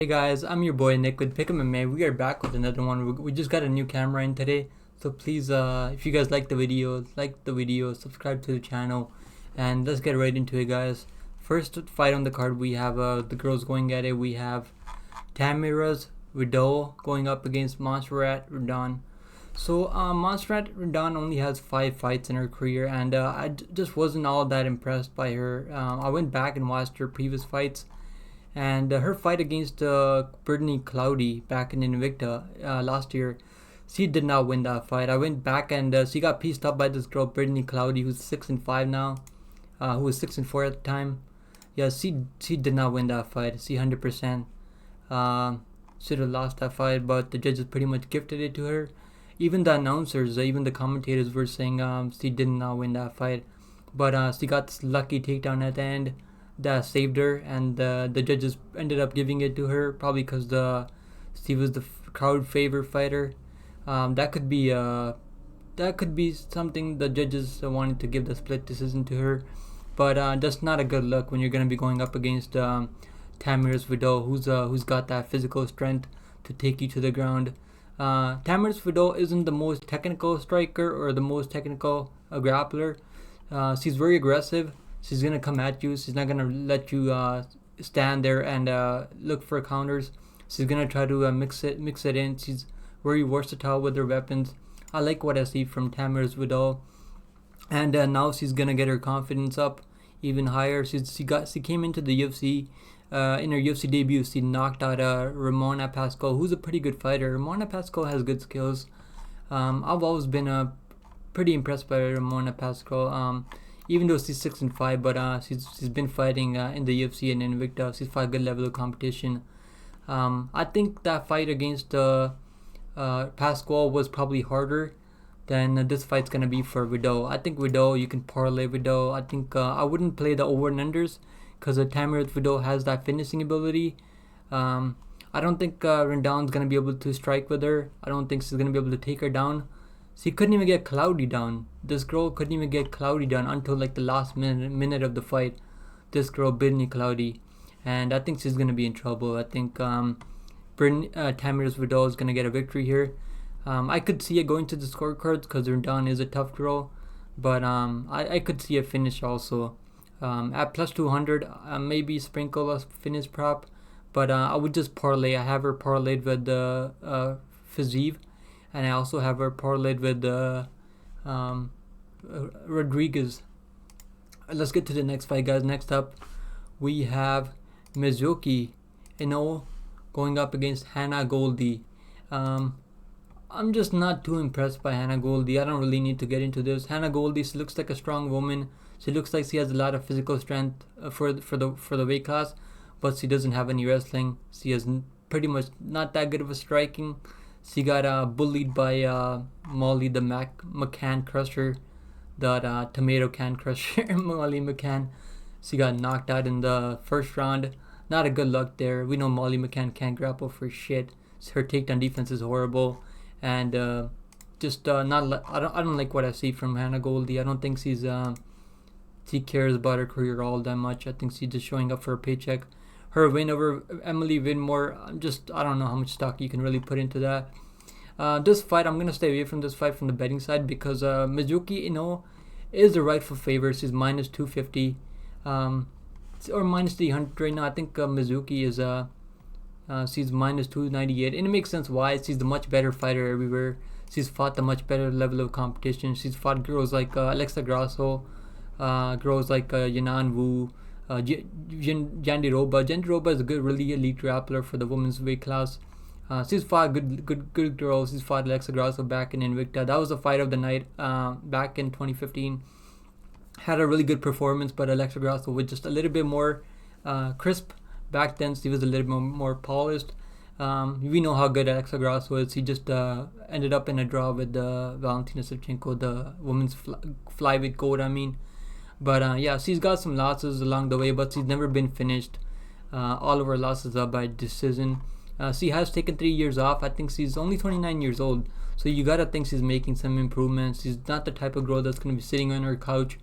Hey guys, I'm your boy Nick with Pick'em MMA. We are back with another one. We just got a new camera in today, so please, if you guys like the video, subscribe to the channel, and let's get right into it, guys. First fight on the card, we have the girls going at it. We have Tamires Vidal going up against Montserrat Rendon. So Montserrat Rendon only has 5 fights in her career, and just wasn't all that impressed by her. I went back and watched her previous fights. And her fight against Brittany Cloudy back in Invicta last year, she did not win that fight. I went back and she got pieced up by this girl Brittany Cloudy, who's 6-5 now, who was 6-4 at the time. Yeah, she did not win that fight. She 100% should have lost that fight, but the judges pretty much gifted it to her. Even the announcers, even the commentators were saying she did not win that fight, but she got this lucky takedown at the end that saved her, and the judges ended up giving it to her, probably because she was the crowd favorite fighter. That could be something the judges wanted to give the split decision to her, but that's not a good look when you're gonna be going up against Tamires Vidal, who's got that physical strength to take you to the ground. Tamires Vidal isn't the most technical striker or the most technical grappler. She's very aggressive. She's gonna come at you. She's not gonna let you stand there and look for counters. She's gonna try to mix it in. She's very versatile with her weapons. I like what I see from Tamires Vidal, and now she's gonna get her confidence up even higher. She came into the UFC in her UFC debut. She knocked out Ramona Pascal, who's a pretty good fighter. Ramona Pascal has good skills. I've always been pretty impressed by Ramona Pascal. Even though she's 6-5, but she's been fighting in the UFC and Invicta. She's fought a good level of competition. I think that fight against Pascal was probably harder than this fight's gonna be for Vidal. I think Vidal, you can parlay Vidal. I think I wouldn't play the over and unders because Tamires Vidal has that finishing ability. I don't think Rendon's gonna be able to strike with her. I don't think she's gonna be able to take her down. She couldn't even get Cloudy down. This girl couldn't even get Cloudy down until like the last minute of the fight. This girl, Brittany Cloudy, and I think she's gonna be in trouble. I think Tamires Vidal is gonna get a victory here. I could see it going to the scorecards because Rendon is a tough girl, but I could see a finish also. At plus 200, maybe sprinkle a finish prop, but I would just parlay. I have her parlayed with the Fiziev. And I also have her parlayed with Rodriguez. Let's get to the next fight, guys. Next up, we have Mizuki Inoue going up against Hannah Goldy. I'm just not too impressed by Hannah Goldy. I don't really need to get into this. Hannah Goldy, she looks like a strong woman. She looks like she has a lot of physical strength for the weight class, but she doesn't have any wrestling. She has pretty much not that good of a striking. She got bullied by Molly the McCann Crusher, that tomato can crusher, Molly McCann. She got knocked out in the first round. Not a good look there. We know Molly McCann can't grapple for shit. Her takedown defense is horrible, and I don't like what I see from Hannah Goldy. I don't think she cares about her career all that much. I think she's just showing up for a paycheck. Her win over Emily Winmore, I don't know how much stock you can really put into that. This fight, I'm going to stay away from this fight from the betting side because Mizuki Inoue is the rightful favorite. She's minus 250 or minus 300 right now. I think Mizuki is she's minus 298. And it makes sense why. She's the much better fighter everywhere. She's fought the much better level of competition. She's fought girls like Alexa Grasso, girls like Yanan Wu, Jandiroba is a good, really elite grappler for the women's weight class. She's fought good girls. She's fought Alexa Grasso back in Invicta. That was the fight of the night back in 2015. Had a really good performance, but Alexa Grasso was just a little bit more crisp. Back then, she was a little bit more polished. We know how good Alexa Grasso is. She just ended up in a draw with Valentina Shevchenko, the women's flyweight gold, But yeah, she's got some losses along the way, but she's never been finished. All of her losses are by decision. She has taken 3 years off. I think she's only 29 years old. So you gotta think she's making some improvements. She's not the type of girl that's gonna be sitting on her couch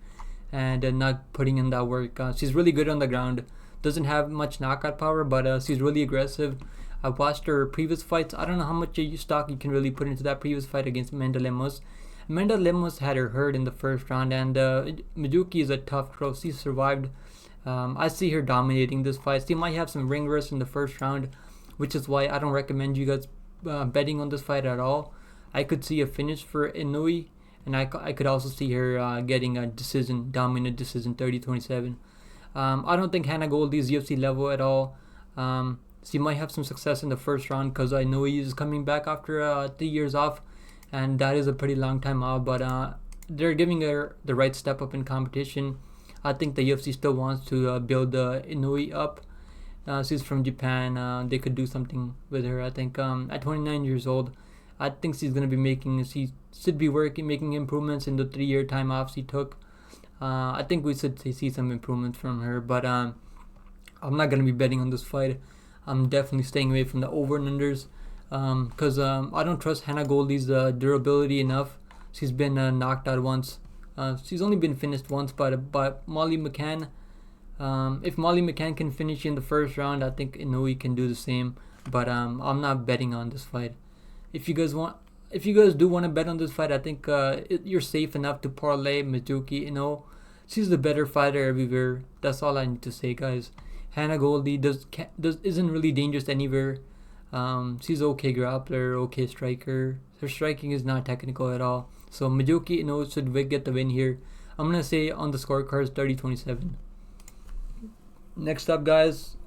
and not putting in that work. She's really good on the ground. Doesn't have much knockout power, but she's really aggressive. I watched her previous fights. I don't know how much stock you can really put into that previous fight against Amanda Lemos. Amanda Lemos had her hurt in the first round, and Mizuki is a tough girl. She survived. I see her dominating this fight. She might have some ring rust in the first round, which is why I don't recommend you guys betting on this fight at all. I could see a finish for Inoue, and I could also see her getting a dominant decision, 30-27. I don't think Hannah Goldy is UFC level at all. She might have some success in the first round because I know he is coming back after 3 years off, and that is a pretty long time out, but they're giving her the right step up in competition. I think the UFC still wants to build Inoue up. She's from Japan. They could do something with her. I think at 29 years old, I think she should be making improvements in the 3-year time off she took. I think we should see some improvements from her, but I'm not going to be betting on this fight. I'm definitely staying away from the over and unders because I don't trust Hannah Goldy's durability enough. She's been knocked out once. She's only been finished once by Molly McCann. If Molly McCann can finish in the first round, I think Inoue can do the same. But I'm not betting on this fight. If you guys do want to bet on this fight, I think you're safe enough to parlay Mizuki. She's the better fighter everywhere. That's all I need to say, guys. Hannah Goldy isn't really dangerous anywhere. She's okay grappler, okay striker. Her striking is not technical at all. So Mizuki should get the win here. I'm gonna say on the scorecards 30-27. Next up, guys,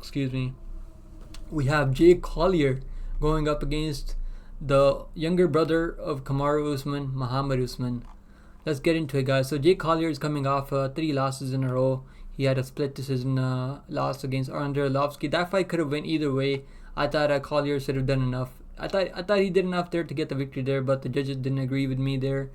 we have Jake Collier going up against the younger brother of Kamaru Usman, Mohammed Usman. Let's get into it, guys. So Jake Collier is coming off 3 losses in a row. He had a split decision loss against Andrei Arlovsky. That fight could have went either way. I thought Collier should have done enough. I thought he did enough there to get the victory there, but the judges didn't agree with me there.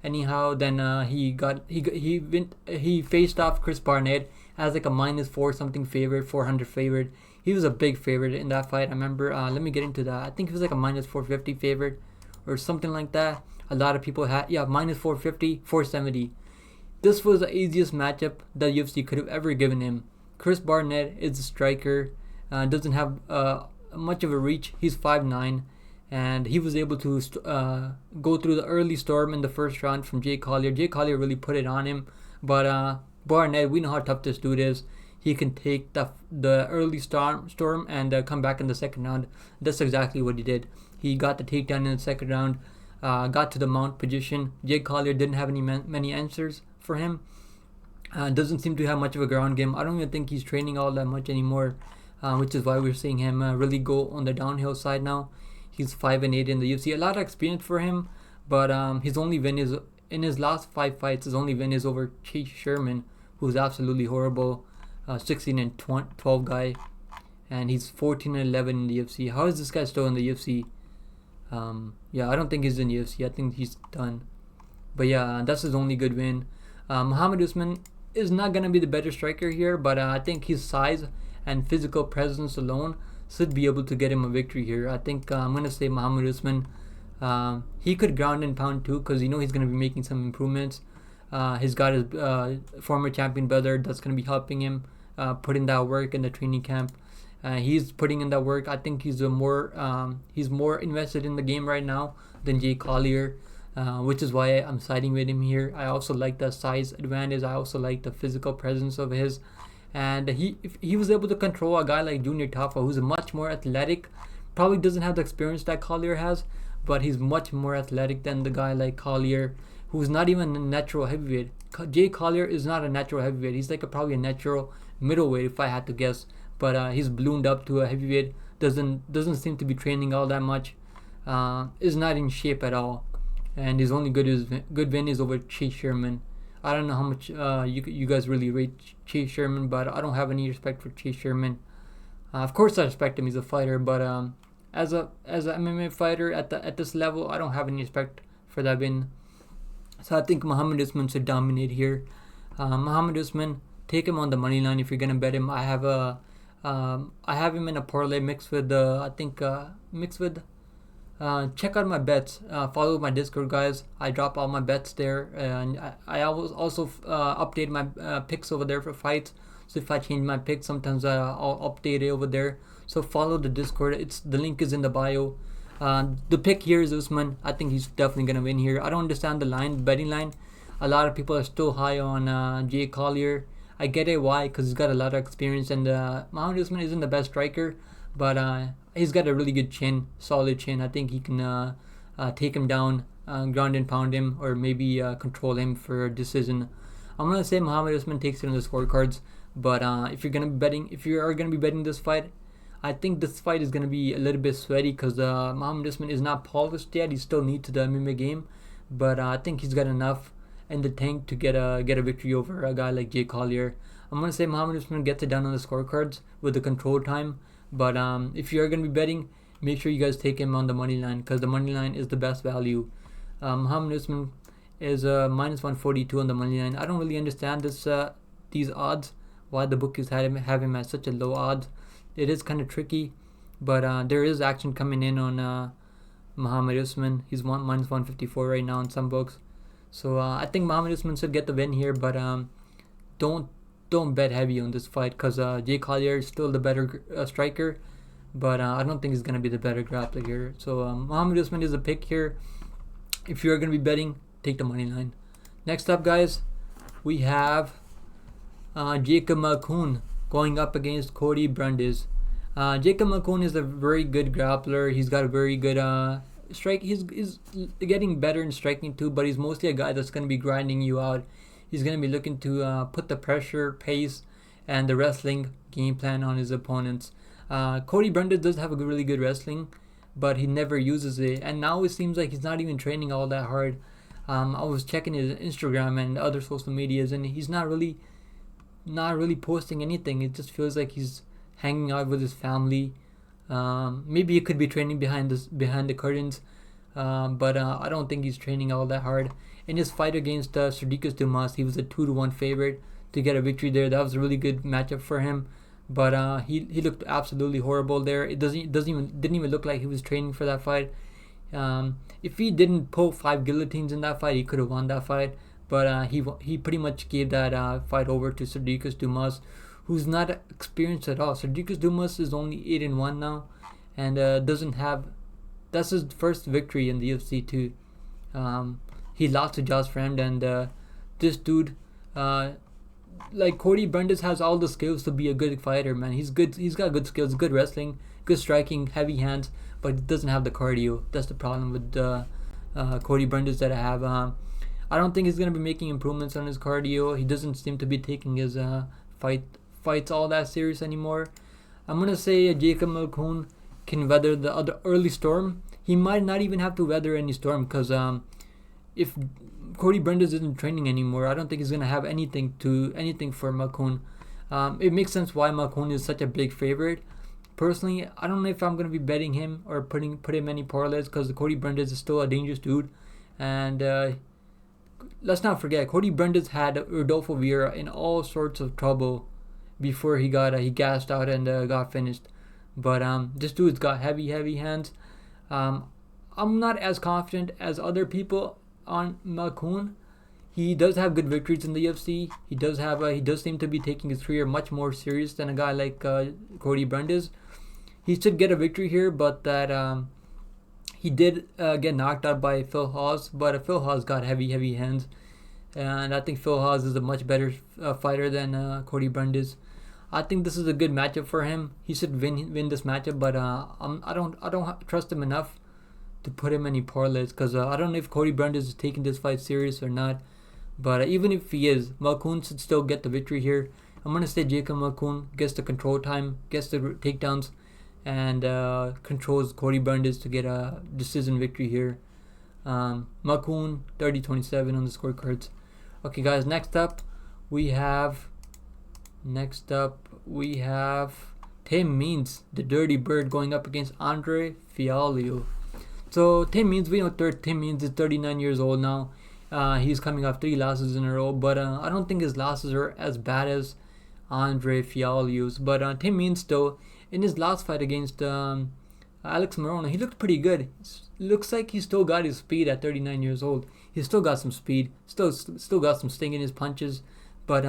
Anyhow, then he faced off Chris Barnett as like a -4 something favorite, 400 favorite. He was a big favorite in that fight. I remember. Let me get into that. I think he was like a -450 favorite or something like that. A lot of people had -450, 470. This was the easiest matchup that UFC could have ever given him. Chris Barnett is a striker, doesn't have much of a reach. He's 5'9", and he was able to go through the early storm in the first round from Jake Collier. Jake Collier really put it on him, but Barnett, we know how tough this dude is. He can take the early storm and come back in the second round. That's exactly what he did. He got the takedown in the second round, got to the mount position. Jake Collier didn't have many answers for him. Doesn't seem to have much of a ground game. I don't even think he's training all that much anymore, which is why we're seeing him really go on the downhill side now. He's 5-8 in the UFC. A lot of experience for him, but his only win is in his last 5 fights. His only win is over Chase Sherman, who's absolutely horrible. 16-12 guy, and he's 14-11 in the UFC. How is this guy still in the UFC? I don't think he's in the UFC. I think he's done. But yeah, that's his only good win. Mohammed Usman is not gonna be the better striker here, but I think his size and physical presence alone should be able to get him a victory here. I think I'm gonna say Mohammed Usman. He could ground and pound too, because he's gonna be making some improvements. He's got his former champion brother that's going to be helping him put in that work in the training camp. He's putting in that work. I think he's more invested in the game right now than Jake Collier, which is why I'm siding with him here. I also like the size advantage. I also like the physical presence of his. And if he was able to control a guy like Junior Tafa, who's much more athletic, probably doesn't have the experience that Collier has, but he's much more athletic than the guy like Collier, who's not even a natural heavyweight. Jay Collier is not a natural heavyweight. He's like probably a natural middleweight if I had to guess. But he's ballooned up to a heavyweight. Doesn't seem to be training all that much. Is not in shape at all. And his only good win is over Chase Sherman. I don't know how much you guys really rate Chase Sherman, but I don't have any respect for Chase Sherman. Of course I respect him. He's a fighter, but as a MMA fighter at this level, I don't have any respect for that win. So I think Mohammed Usman should dominate here. Mohammed Usman, take him on the money line if you're gonna bet him. I have him in a parlay mixed with check out my bets. Follow my Discord, guys. I drop all my bets there, and I always also update my picks over there for fights. So if I change my pick, sometimes I'll update it over there. So follow the Discord. The link is in the bio. The pick here is Usman. I think he's definitely gonna win here. I don't understand the betting line. A lot of people are still high on Jay Collier. I get it why, because he's got a lot of experience, and Mohammed Usman isn't the best striker, but he's got a really good chin, solid chin. I think he can take him down, ground and pound him, or maybe control him for a decision. I'm gonna say Mohammed Usman takes it on the scorecards, but if you are gonna be betting this fight, I think this fight is gonna be a little bit sweaty because Mohammed Usman is not polished yet. He's still new to the MMA game, but I think he's got enough in the tank to get a victory over a guy like Jay Collier. I'm gonna say Mohammed Usman gets it done on the scorecards with the control time. But if you are gonna be betting, make sure you guys take him on the money line, because the money line is the best value. Mohammed Usman is minus 142 on the money line. I don't really understand these odds, why the bookies have him at such a low odds. It is kind of tricky, but there is action coming in on Mohammed Usman. He's minus 154 right now in some books. So I think Mohammed Usman should get the win here, but don't bet heavy on this fight, because Jay Collier is still the better striker, but I don't think he's going to be the better grappler here. So Mohammed Usman is a pick here. If you're going to be betting, take the money line. Next up, guys, we have Jacob Malkoun going up against Cody Brundage. Jacob Malkoun is a very good grappler. He's got a very good strike. He's getting better in striking too, but he's mostly a guy that's going to be grinding you out. He's going to be looking to put the pressure, pace, and the wrestling game plan on his opponents. Cody Brundage does have a really good wrestling, but he never uses it. And now it seems like he's not even training all that hard. I was checking his Instagram and other social medias, and he's not really posting anything. It just feels like he's hanging out with his family. Maybe he could be training behind the curtains, but I don't think he's training all that hard. In his fight against Jourdain Dumas, he was a 2-1 favorite to get a victory there. That was a really good matchup for him, but he looked absolutely horrible there. It didn't even look like he was training for that fight. If he didn't pull 5 guillotines in that fight, he could have won that fight. But he pretty much gave that fight over to Jourdain Dumas, who's not experienced at all. Jourdain Dumas is only 8-1 now, and that's his first victory in the UFC too. He lost to Josh Friend, and this dude, like Cody Brundage, has all the skills to be a good fighter, man. He's good. He's got good skills, good wrestling, good striking, heavy hands, but he doesn't have the cardio. That's the problem with Cody Brundage that I have. I don't think he's gonna be making improvements on his cardio. He doesn't seem to be taking his fights all that serious anymore. I'm gonna say Jacob Malkoun can weather the other early storm. He might not even have to weather any storm, because if Cody Brundage isn't training anymore, I don't think he's gonna have anything for Malkoun. It makes sense why Malkoun is such a big favorite. Personally, I don't know if I'm gonna be betting him or put him any parlays, because Cody Brundage is still a dangerous dude, and let's not forget, Cody Brundage had Rodolfo Vieira in all sorts of trouble before he gassed out and got finished. But this dude's got heavy hands. I'm not as confident as other people on Malkoun. He does have good victories in the UFC. He does seem to be taking his career much more serious than a guy like Cody Brundage. He should get a victory here, but that he did get knocked out by Phil Hawes, but Phil Hawes got heavy hands, and I think Phil Hawes is a much better fighter than Cody Brundage. I think this is a good matchup for him. He should win this matchup, but I don't trust him enough to put him any parlays, because I don't know if Cody Brundage is taking this fight serious or not. But even if he is, Malkoun should still get the victory here. I'm gonna say Jacob Malkoun gets the control time, gets the takedowns, and controls Cody Brundage to get a decision victory here. Malkoun 30-27 on the scorecards. Okay, guys. Next up, we have Tim Means, the Dirty Bird, going up against Andre Fialho. So Tim Means, we know Tim Means is 39 years old now. He's coming off 3 losses in a row, but I don't think his losses are as bad as Andre Fialho's. But Tim Means, still, in his last fight against Alex Moreno, he looked pretty good. Looks like he still got his speed at 39 years old. He's still got some speed, still got some sting in his punches. But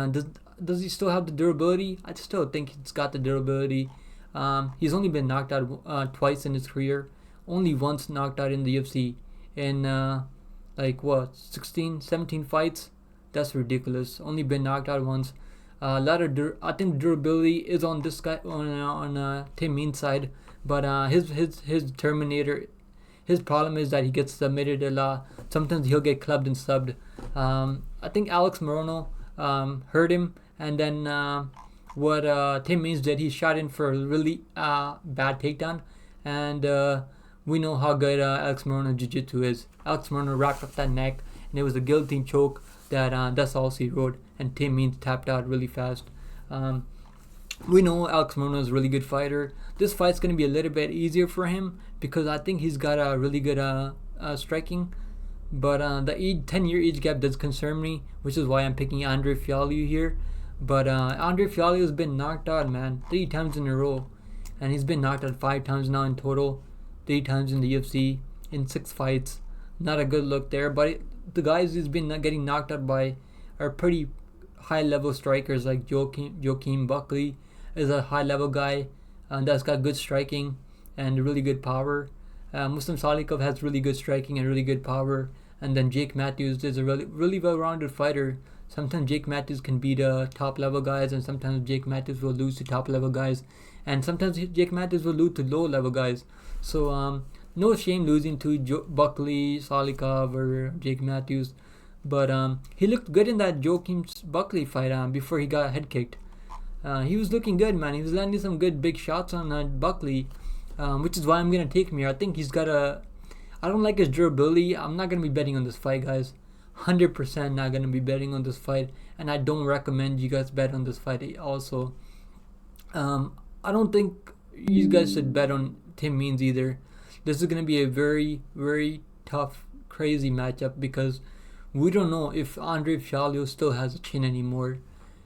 does he still have the durability? I still think he's got the durability. He's only been knocked out twice in his career. Only once knocked out in the UFC in 16, 17 fights. That's ridiculous. Only been knocked out once. A lot of I think durability is on this guy on Tim Means' side, but his Terminator. His problem is that he gets submitted a lot. Sometimes he'll get clubbed and subbed. I think Alex Morono hurt him, and then what Tim Means did, he shot in for a really bad takedown, and we know how good Alex Morono jiu-jitsu is. Alex Morono wrapped up that neck, and it was a guillotine choke that's all he wrote, and Tim Means tapped out really fast. We know Alex Morono is a really good fighter. This fight's going to be a little bit easier for him because I think he's got a really good striking. But the 10-year age gap does concern me, which is why I'm picking Andre Fialho here. But Andre Fialho has been knocked out, man, 3 times in a row. And he's been knocked out 5 times now in total. 3 times in the UFC in 6 fights. Not a good look there. But the guys he's been getting knocked out by are pretty high-level strikers, like Joaquin Buckley is a high-level guy that's got good striking and really good power. Muslim Salikov has really good striking and really good power. And then Jake Matthews is a really well-rounded fighter. Sometimes Jake Matthews can beat top-level guys, and sometimes Jake Matthews will lose to top-level guys. And sometimes Jake Matthews will lose to low-level guys. So no shame losing to Buckley, Salikov, or Jake Matthews. But he looked good in that Joaquin Buckley fight before he got head kicked. He was looking good, man. He was landing some good big shots on Buckley, which is why I'm going to take him here. I think he's got I don't like his durability. I'm not going to be betting on this fight, guys. 100% not going to be betting on this fight. And I don't recommend you guys bet on this fight also. I don't think you guys should bet on Tim Means either. This is going to be a very, very tough, crazy matchup because we don't know if Andre Fialho still has a chin anymore.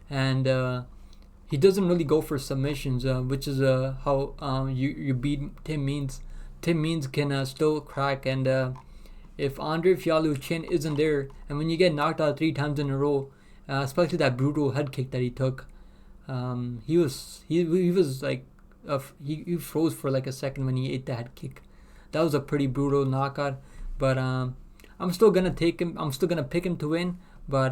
And he doesn't really go for submissions, which is how you beat Tim Means. Tim Means can still crack, and if Andre Fialho's chin isn't there, and when you get knocked out 3 times in a row, especially that brutal head kick that he took, he froze for like a second when he ate the head kick. That was a pretty brutal knockout, but I'm still gonna take him. I'm still gonna pick him to win, but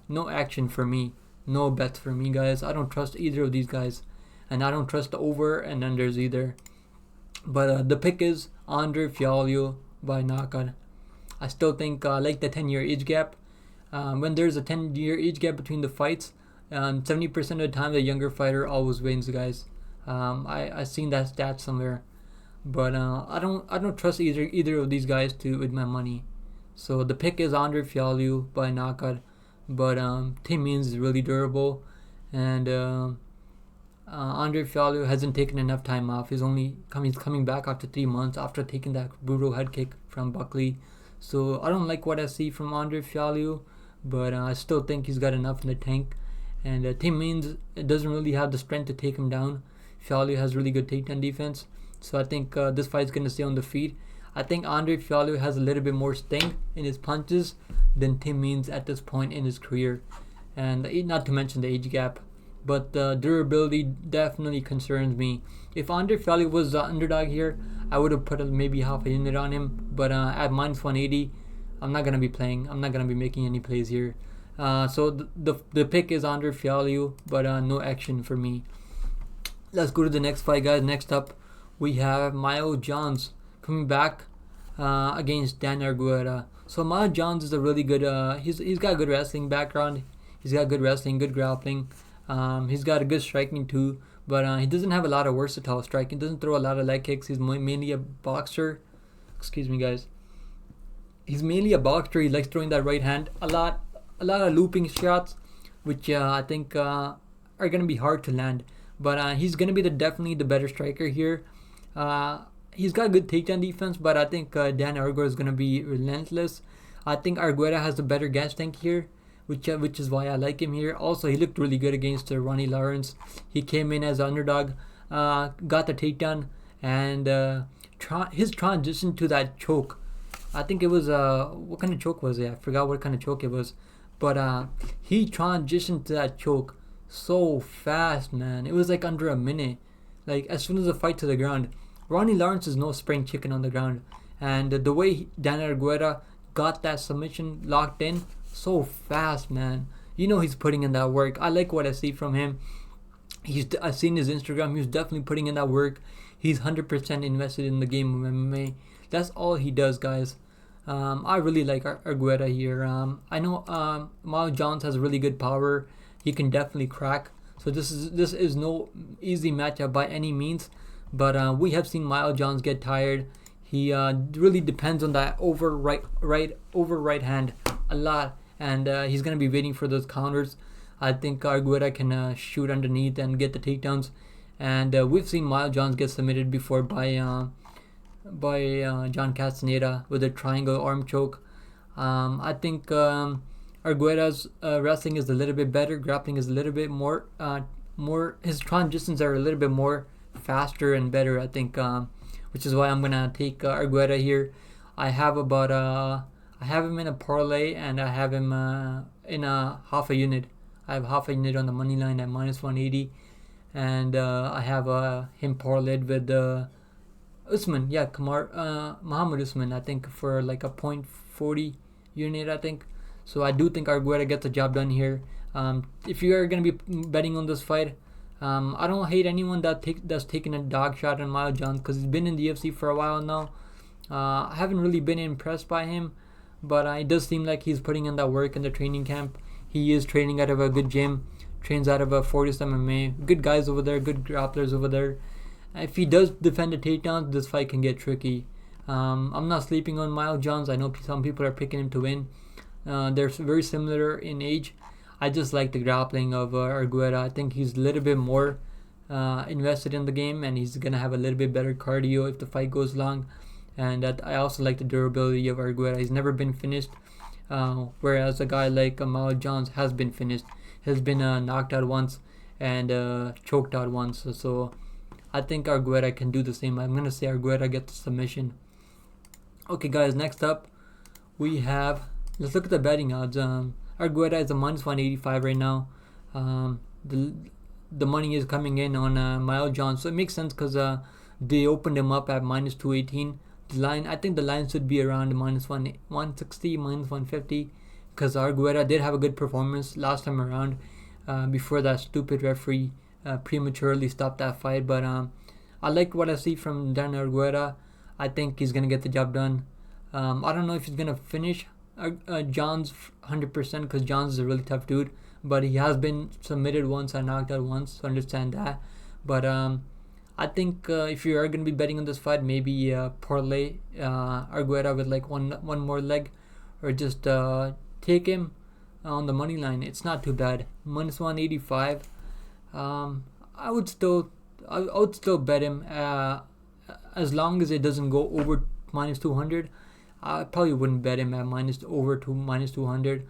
no action for me. No bets for me, guys. I don't trust either of these guys, and I don't trust the over and unders either. But the pick is Andre Fialho by knockout. I still think like the 10-year age gap. When there's a 10-year age gap between the fights, 70% of the time the younger fighter always wins, guys. I seen that stat somewhere, but I don't trust either of these guys with my money. So the pick is Andre Fialho by knockout. But Tim Means is really durable, and Andre Fialho hasn't taken enough time off. He's coming back after 3 months after taking that brutal head kick from Buckley. So I don't like what I see from Andre Fialho, but I still think he's got enough in the tank. And Tim Means doesn't really have the strength to take him down. Fialho has really good takedown defense, so I think this fight's gonna stay on the feet. I think Andre Fialho has a little bit more sting in his punches than Tim Means at this point in his career, and not to mention the age gap. But the durability definitely concerns me. If Andre Fialho was the underdog here, I would have put maybe half a unit on him. But at minus 180, I'm not gonna be playing. I'm not gonna be making any plays here. So the pick is Andre Fialho, but no action for me. Let's go to the next fight, guys. Next up, we have Miles Johns coming back against Dan Argueta. So Miles Johns is a really good. He's got a good wrestling background. He's got good wrestling, good grappling. He's got a good striking too, but he doesn't have a lot of versatile striking. Doesn't throw a lot of leg kicks. He's mainly a boxer. Excuse me, guys. He's mainly a boxer. He likes throwing that right hand a lot of looping shots, which I think are gonna be hard to land. But he's gonna be definitely the better striker here. He's got good takedown defense, but I think Dan Argueta is gonna be relentless. I think Argueta has the better gas tank here, which is why I like him here. Also, he looked really good against Ronnie Lawrence. He came in as an underdog, got the takedown, and his transition to that choke. I think it was what kind of choke was it? I forgot what kind of choke it was, but he transitioned to that choke so fast, man. It was like under a minute. Like as soon as the fight to the ground, Ronnie Lawrence is no spring chicken on the ground, and the way Daniel Argueta got that submission locked in so fast, man. You know he's putting in that work. I like what I see from him. I've seen his Instagram. He's definitely putting in that work. He's 100% invested in the game of MMA. That's all he does, guys. I really like Argueta here. I know Miles Jones has really good power. He can definitely crack. So this is no easy matchup by any means. But we have seen Miles Jones get tired. He really depends on that over right hand a lot, and he's gonna be waiting for those counters. I think Argueta can shoot underneath and get the takedowns, and we've seen Miles Jones get submitted before by John Castaneda with a triangle arm choke. I think Argueta's wrestling is a little bit better, grappling is a little bit more his transitions are a little bit more faster and better, I think, which is why I'm gonna take Argueta here. I have him in a parlay, and I have him in a half a unit. I have half a unit on the money line at -180, and I have him parlayed with Usman, Mohammed Usman, I think, for like a .40 unit, I think. So I do think Argueta gets the job done here. If you are going to be betting on this fight, I don't hate anyone that's taking a dog shot on Miles Jones, because he's been in the UFC for a while now. I haven't really been impressed by him, but it does seem like he's putting in that work in the training camp. He is training out of a good gym, trains out of a Fortis MMA. Good guys over there, good grapplers over there. If he does defend the takedowns, this fight can get tricky. I'm not sleeping on Miles Jones. I know some people are picking him to win. They're very similar in age. I just like the grappling of Argueta. I think he's a little bit more invested in the game, and he's going to have a little bit better cardio if the fight goes long. And I also like the durability of Argueta. He's never been finished, whereas a guy like Miles Jones has been finished. Has been knocked out once and choked out once. So I think Argueta can do the same. I'm going to say Argueta gets the submission. Okay, guys, next up we have, let's look at the betting odds. Argueta is a -185 right now. The money is coming in on Miles Jones, so it makes sense because they opened him up at -218. The line, I think the line should be around -160, -150, because Argueta did have a good performance last time around before that stupid referee prematurely stopped that fight. But I like what I see from Daniel Argueta. I think he's gonna get the job done. I don't know if he's gonna finish Jones 100%, because Jones is a really tough dude, but he has been submitted once and knocked out once, so understand that. But I think if you are going to be betting on this fight, maybe parlay Argueta with like one more leg, or just take him on the money line. It's not too bad. -185. I would still bet him as long as it doesn't go over -200. I probably wouldn't bet him at -200.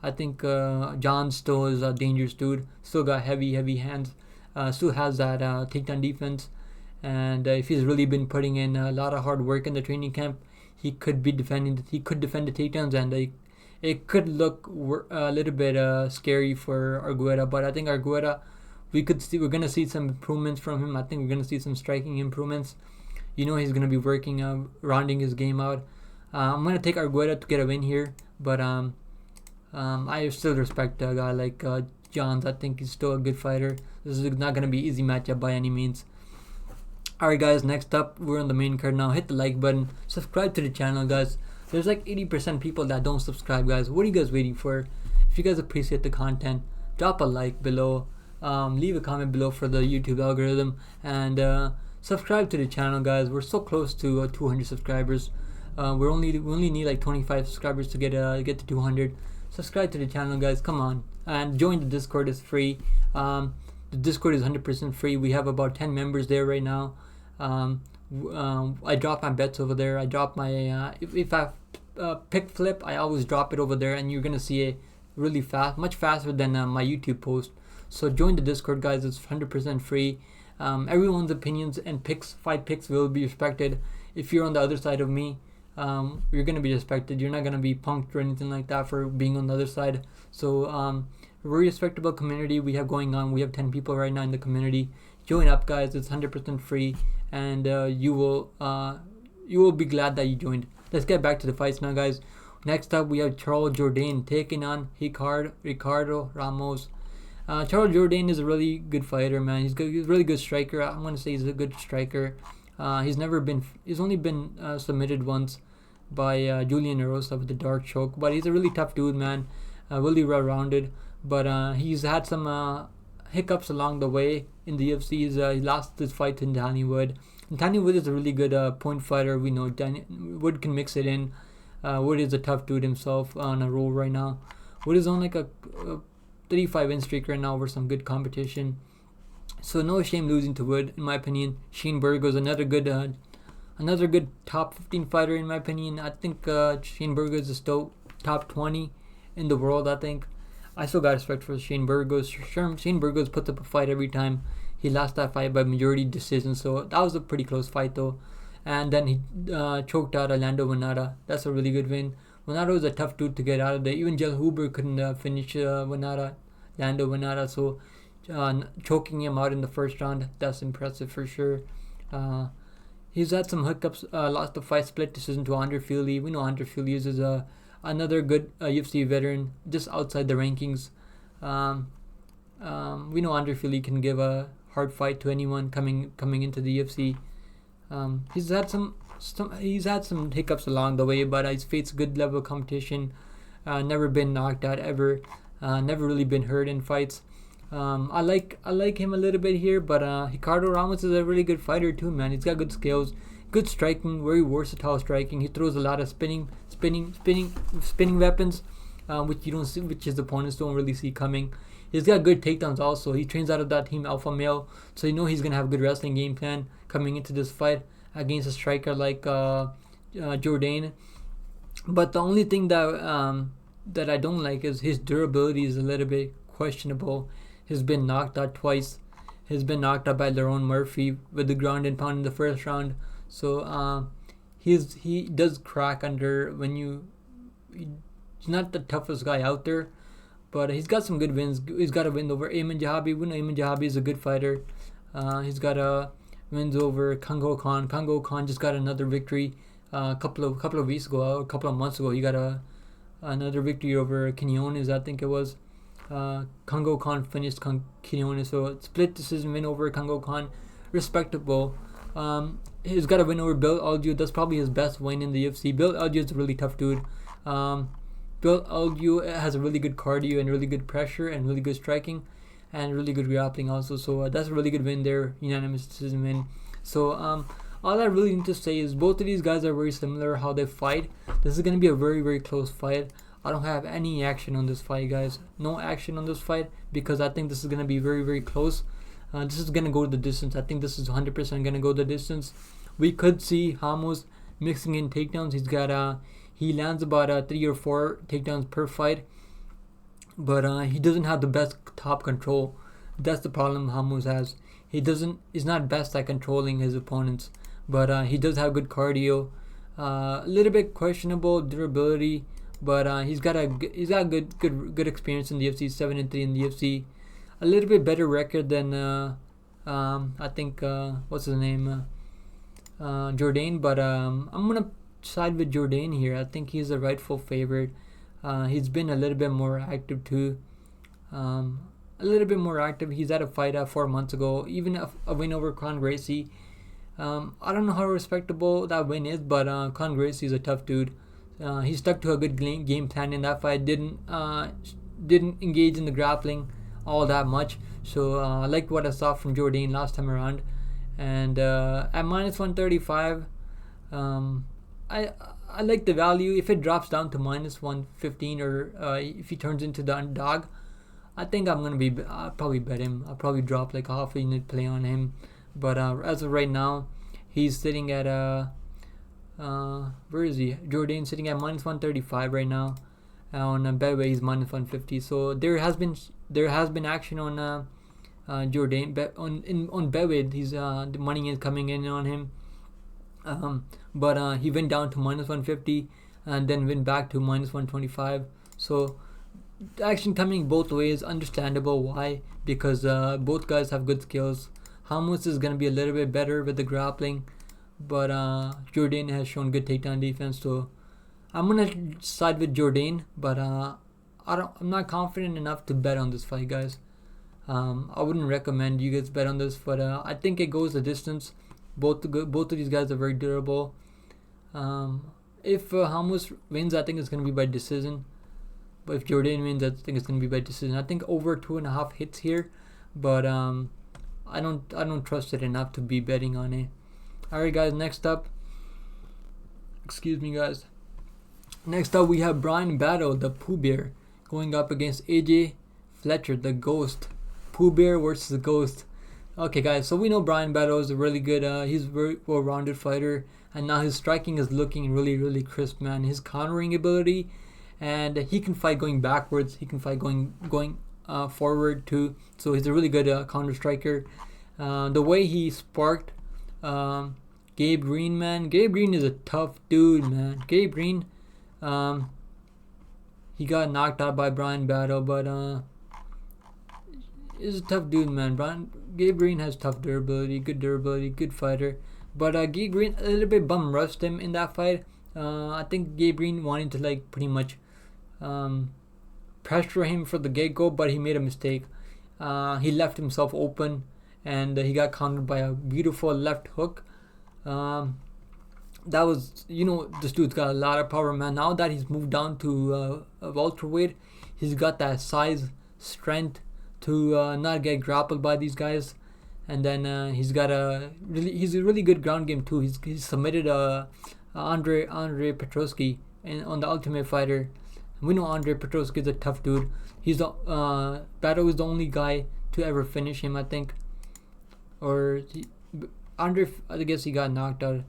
I think John still is a dangerous dude. Still got heavy hands. Still has that takedown defense. And if he's really been putting in a lot of hard work in the training camp, he could defend the takedowns, and it could look a little bit scary for Argueta. But I think Argueta, we're gonna see some improvements from him. I think we're gonna see some striking improvements. You know he's gonna be working rounding his game out. I'm gonna take Argueta to get a win here, but I still respect a guy like Johns. I think he's still a good fighter. This is not gonna be easy matchup by any means. Alright guys, next up we're on the main card now. Hit the like button, subscribe to the channel, guys. There's like 80% people that don't subscribe, guys. What are you guys waiting for? If you guys appreciate the content, drop a like below, leave a comment below for the YouTube algorithm, and subscribe to the channel, guys. We're so close to 200 subscribers. We only need like 25 subscribers to get to 200. Subscribe to the channel, guys. Come on, and join the Discord. It's free. The Discord is 100% free. We have about 10 members there right now. I drop my bets over there. I drop my if I pick flip, I always drop it over there, and you're gonna see it really fast, much faster than my YouTube post. So join the Discord, guys. It's 100% free. Everyone's opinions and fight picks will be respected. If you're on the other side of me, you're gonna be respected. You're not gonna be punked or anything like that for being on the other side. So very respectable community we have going on. We have 10 people right now in the community. Join up, guys. It's 100% free, and you will be glad that you joined. Let's get back to the fights now, guys. Next up, we have Jourdain taking on Ricardo Ramos. Jourdain is a really good fighter, man. He's a really good striker. I'm gonna say he's a good striker. He's only been submitted once by Julian Erosa with the dark choke, but he's a really tough dude, man. Really well-rounded, but he's had some hiccups along the way in the UFC. He lost his fight to Danny Wood. And Danny Wood is a really good point fighter. We know Wood can mix it in. Wood is a tough dude himself on a roll right now. Wood is on like a 35-win streak right now over some good competition. So no shame losing to Wood, in my opinion. Shane Burgos, another good top 15 fighter, in my opinion. I think Shane Burgos is still top 20 in the world, I think. I still got respect for Shane Burgos. Shane Burgos puts up a fight every time. He lost that fight by majority decision, so that was a pretty close fight though. And then he choked out Orlando Winata. That's a really good win. Winata was a tough dude to get out of there. Even Jell Huber couldn't finish Lando Winata, so choking him out in the first round, that's impressive for sure. He's had some hiccups, lost the fight split decision to Andre Fili. We know Andre Fili is another good UFC veteran, just outside the rankings. We know Andre Fili can give a hard fight to anyone coming into the UFC. He's had some hiccups along the way, but he's faced good level of competition. Never been knocked out ever. Never really been hurt in fights. I like him a little bit here, but Ricardo Ramos is a really good fighter too, man. He's got good skills, good striking, very versatile striking. He throws a lot of spinning weapons, which you don't see, which his opponents don't really see coming. He's got good takedowns also. He trains out of that team Alpha Male, so you know he's gonna have a good wrestling game plan coming into this fight against a striker like Jourdain. But the only thing that I don't like is his durability is a little bit questionable. He's been knocked out twice. He's been knocked out by Lerone Murphy with the ground and pound in the first round. So he does crack under he's not the toughest guy out there, but he's got some good wins. He's got a win over Ayman Jahabi. We know Ayman Jahabi is a good fighter. He's got wins over Kongo Khan. Kongo Khan just got another victory a couple of weeks ago, a couple of months ago. He got another victory over Quinones, I think it was. Kongo Khan finished Quinones, so split decision win over Kongo Khan, respectable. He's got a win over Bill Algeo. That's probably his best win in the UFC. Bill Algeo is a really tough dude. Bill Algeo has a really good cardio and really good pressure and really good striking and really good grappling also. So that's a really good win there, unanimous decision win. So all I really need to say is both of these guys are very similar how they fight. This is going to be a very, very close fight. I don't have any action on this fight, guys. No action on this fight because I think this is going to be very, very close. This is going to go the distance. I think this is 100% going to go the distance. We could see Ramos mixing in takedowns. He lands about 3 or 4 takedowns per fight, but he doesn't have the best top control. That's the problem Ramos has. He's not best at controlling his opponents, but he does have good cardio. A little bit questionable durability, but he's got good experience in the UFC. 7-3 in the UFC. A little bit better record than I think what's his name, Jourdain. But I'm gonna side with Jourdain here. I think he's a rightful favorite. He's been a little bit more active too. He's had a fight 4 months ago, even a win over Con Gracie. I don't know how respectable that win is, but Con Gracie is a tough dude. He stuck to a good game plan in that fight. Didn't engage in the grappling all that much. So I liked what I saw from Jourdain last time around. And at minus 135, I like the value. If it drops down to minus 115 or if he turns into the underdog, I think I'll probably bet him. I'll probably drop like half a unit play on him. But as of right now, he's sitting at where is he? Jourdain sitting at minus 135 right now. On Betway he's minus 150. So there has been action on Jourdain. On Betway he's the money is coming in on him. But he went down to minus 150 and then went back to minus 125. So action coming both ways. Understandable why, because both guys have good skills. Ramos is gonna be a little bit better with the grappling, but Jourdain has shown good takedown defense, so I'm gonna side with Jourdain. But I'm not confident enough to bet on this fight, guys. I wouldn't recommend you guys bet on this, but I think it goes the distance. Both of these guys are very durable. If Ramos wins, I think it's gonna be by decision. But if Jourdain wins, I think it's gonna be by decision. I think over 2.5 hits here, but I don't trust it enough to be betting on it. Alright, guys. Next up, excuse me, guys. Next up, we have Bryan Battle, the Pooh Bear, going up against AJ Fletcher, the Ghost. Pooh Bear versus the Ghost. Okay, guys. So we know Bryan Battle is a really good. He's a very well-rounded fighter, and now his striking is looking really, really crisp, man. His countering ability, and he can fight going backwards. He can fight going forward too. So he's a really good counter striker. The way he sparked Gabe Green, man. Gabe Green is a tough dude, man. Gabe Green, he got knocked out by Bryan Battle, but he's a tough dude, man. Gabe Green has tough durability, good fighter. But Gabe Green a little bit bum rushed him in that fight. I think Gabe Green wanted to like pretty much pressure him for the get-go, but he made a mistake. He left himself open, and he got countered by a beautiful left hook. That was, this dude's got a lot of power, man. Now that he's moved down to a welterweight, he's got that size, strength to not get grappled by these guys. And then he's a really good ground game too. He's submitted Andre Petroski on the Ultimate Fighter. We know Andre Petroski is a tough dude. He's the Battle is the only guy to ever finish him, I think. I guess he got knocked out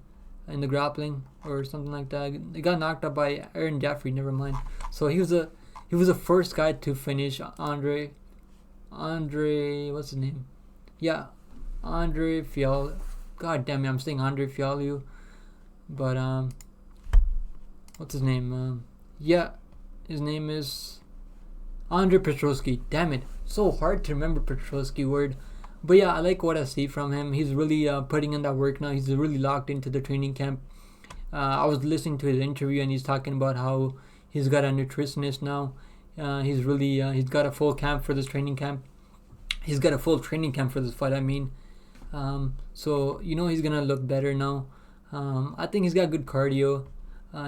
in the grappling or something like that. He got knocked out by Aaron Jeffrey. Never mind. So he was the first guy to finish Andre. What's his name? Yeah, Andre Fialho. God damn it, I'm saying Andre Fialho. But what's his name? Yeah, his name is Andre Petroski. Damn it, so hard to remember Petroski word. But yeah, I like what I see from him. He's really putting in that work now. He's really locked into the training camp. I was listening to his interview, and he's talking about how he's got a nutritionist now. He's got a full camp for this training camp. He's got a full training camp for this fight, I mean. So he's gonna look better now. I think he's got good cardio.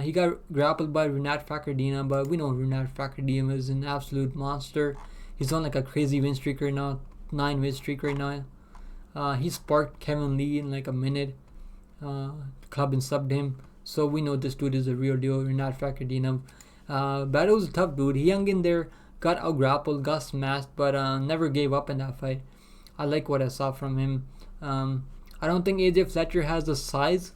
He got grappled by Rinat Fakhardina, but we know Rinat Fakhardina is an absolute monster. He's on like a crazy win streak right now, 9 win streak right now. He sparked Kevin Lee in like a minute. Club and subbed him. So we know this dude is a real deal, Rinat Fakhardina. Battle was a tough dude. He hung in there, got out grappled, got smashed, but never gave up in that fight. I like what I saw from him. I don't think AJ Fletcher has the size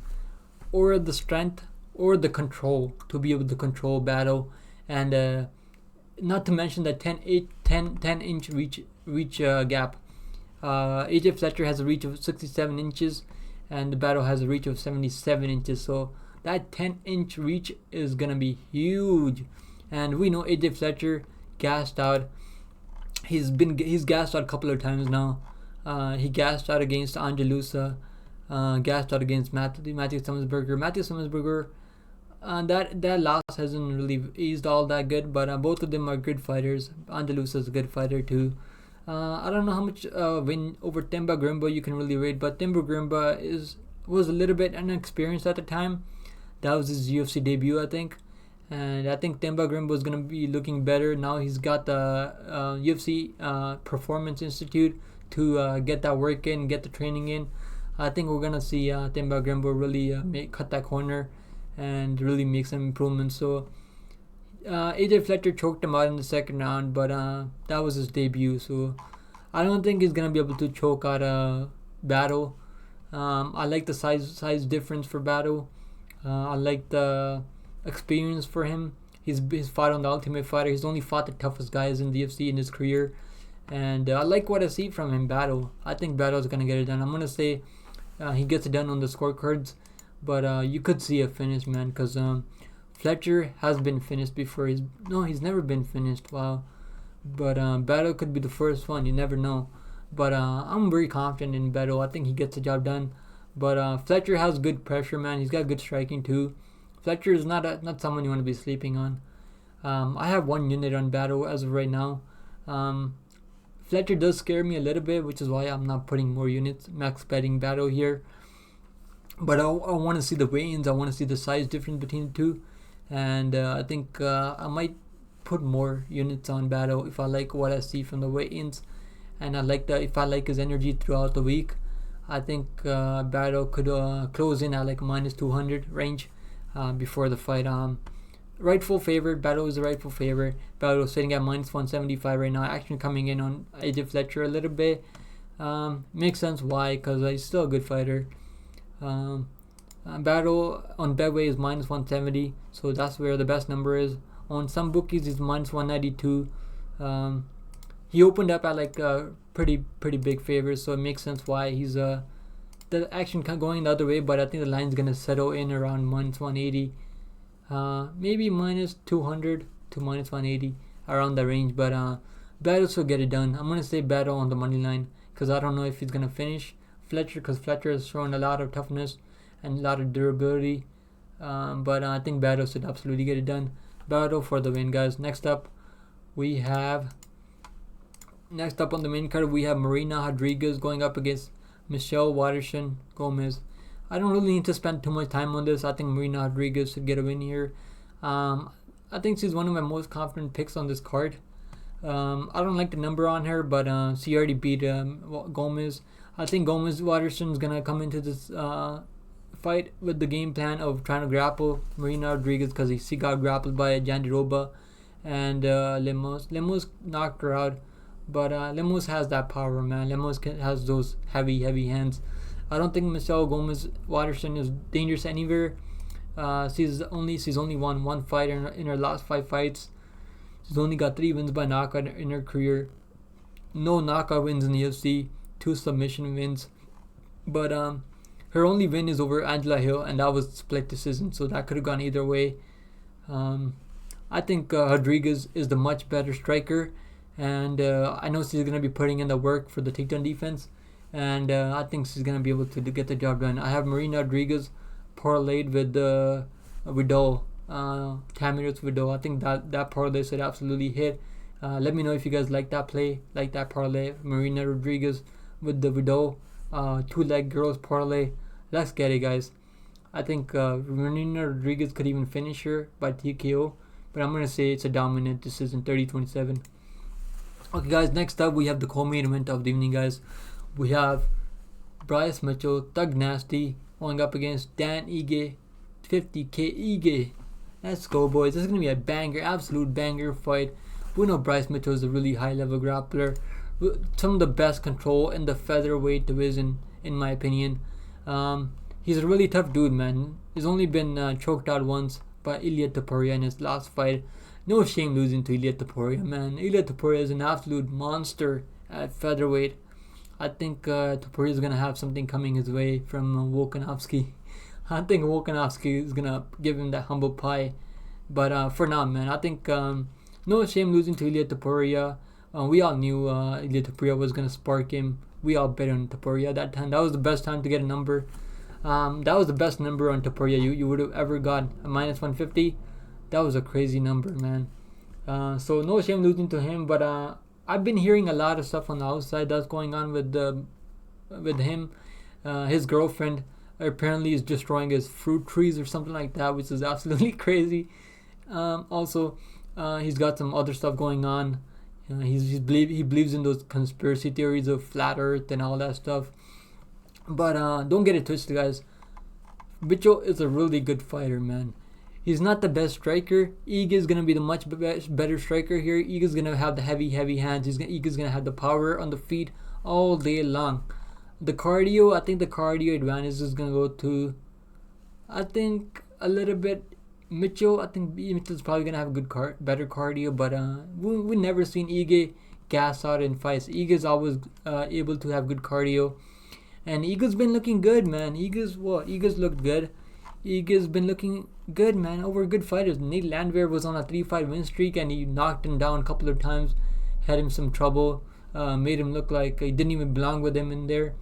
or the strength or the control to be able to control Battle, and not to mention that 10 inch reach gap. AJ Fletcher has a reach of 67 inches, and the Battle has a reach of 77 inches. So that 10-inch reach is gonna be huge. And we know AJ Fletcher gassed out. He's gassed out a couple of times now. He gassed out against Angelusa, gassed out against Matthew Summensberger. Matthew Summensberger, that loss hasn't really eased all that good, but both of them are good fighters. Angelusa is a good fighter too. I don't know how much win over Timba Grimba you can really rate, but Timba Grimba was a little bit inexperienced at the time. That was his UFC debut, I think. And I think Timba Grimba is going to be looking better. Now he's got the UFC Performance Institute to get that work in, get the training in. I think we're going to see Timba Grimba really cut that corner and really make some improvements. So AJ Fletcher choked him out in the second round, but that was his debut. So I don't think he's going to be able to choke out a Battle. I like the size difference for Battle. I like the experience for him. He's fought on the Ultimate Fighter. He's only fought the toughest guys in the UFC in his career, and I like what I see from him. Battle. I think Battle's gonna get it done. I'm gonna say he gets it done on the scorecards, but you could see a finish, man, because Fletcher has been finished before. He's never been finished. Wow. But Battle could be the first one. You never know. But I'm very confident in Battle. I think he gets the job done. But Fletcher has good pressure, man. He's got good striking too. Fletcher is not someone you want to be sleeping on. I have 1 unit on Battle as of right now. Fletcher does scare me a little bit, which is why I'm not putting more units, max betting Battle here. But I want to see the weigh-ins. I want to see the size difference between the two. And I think I might put more units on Battle if I like what I see from the weigh-ins. And if I like his energy throughout the week. I think Battle could close in at like minus 200 range before the fight. Rightful favorite. Battle is the rightful favorite. Battle sitting at minus 175 right now. Actually coming in on AJ Fletcher a little bit. Makes sense why, because he's still a good fighter. Battle on Betway is minus 170, so that's where the best number is. On some bookies, it's minus 192. He opened up at like a pretty big favor, so it makes sense why he's the action going the other way. But I think the line's gonna settle in around minus 180, maybe minus 200 to minus 180, around the range. But Battle will get it done. I'm gonna say Battle on the money line because I don't know if he's gonna finish Fletcher, because Fletcher has shown a lot of toughness and a lot of durability. But I think Battle should absolutely get it done. Battle for the win, guys. Next up on the main card, we have Marina Rodriguez going up against Michelle Waterson-Gomez. I don't really need to spend too much time on this. I think Marina Rodriguez should get a win here. I think she's one of my most confident picks on this card. I don't like the number on her, but she already beat Gomez. I think Watterson is going to come into this fight with the game plan of trying to grapple Marina Rodriguez, because she got grappled by Jandiroba and Lemos. Lemos knocked her out, but Lemos has that power, man. Lemos has those heavy hands. I don't think Michelle Watterson is dangerous anywhere. She's only won 1 fight in her last 5 fights. She's only got 3 wins by knockout in her career. No knockout wins in the UFC. 2 submission wins. But her only win is over Angela Hill, and that was split decision, so that could have gone either way. I think Rodriguez is the much better striker, and I know she's going to be putting in the work for the takedown defense, and I think she's going to be able to get the job done. I have Marina Rodriguez parlayed with Vidal, Tamires Vidal. I think that parlay should absolutely hit. Let me know if you guys like that play, like that parlay. Marina Rodriguez with the Vidal 2-leg girls parlay. Let's get it, guys. I think Marina Rodriguez could even finish her by TKO, but I'm going to say it's a dominant decision, 30-27. Okay, guys, next up we have the co-main event of the evening, guys. We have Bryce Mitchell, Thug Nasty, going up against Dan Ige, 50k Ige. Let's go, boys. This is going to be a banger, absolute banger fight. We know Bryce Mitchell is a really high-level grappler. Some of the best control in the featherweight division, in my opinion. He's a really tough dude, man. He's only been choked out once by Ilia Topuria in his last fight. No shame losing to Ilia Topuria, man. Ilia Topuria is an absolute monster at featherweight. I think Topuria is going to have something coming his way from Volkanovski. I think Volkanovski is going to give him that humble pie. But for now, man, I think no shame losing to Ilia Topuria. We all knew Ilia Topuria was going to spark him. We all bet on Topuria that time. That was the best time to get a number. That was the best number on Topuria you would have ever got, a minus 150. That was a crazy number, man. So no shame losing to him, but I've been hearing a lot of stuff on the outside that's going on with him. His girlfriend apparently is destroying his fruit trees or something like that, which is absolutely crazy. Also, he's got some other stuff going on. He believes in those conspiracy theories of flat earth and all that stuff. But don't get it twisted, guys. Mitchell is a really good fighter, man. He's not the best striker. Ige is going to be the much better striker here. Ige is going to have the heavy hands. Ige is going to have the power on the feet all day long. The cardio, I think the cardio advantage is going to go to, I think, a little bit Mitchell. I think Mitchell's probably going to have a better cardio, but we've never seen Ige gas out in fights. Ige is always able to have good cardio. And Ige's been looking good, man. Ige's looked good. Ige's been looking good, man, over good fighters. Nate Landwehr was on a 3-5 win streak and he knocked him down a couple of times. had him some trouble, made him look like he didn't even belong with him in there.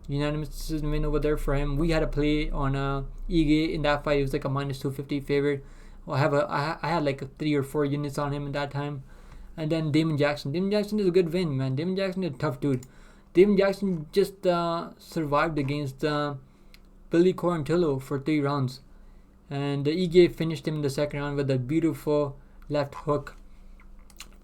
Unanimous decision win over there for him. We had a play on Ige in that fight. It was like a minus 250 favorite. Well, I had like 3 or 4 units on him in that time. And then Damon Jackson. Damon Jackson is a good win, man. Damon Jackson is a tough dude. Damon Jackson just survived against Billy Quarantillo for 3 rounds. And Ige finished him in the second round with a beautiful left hook.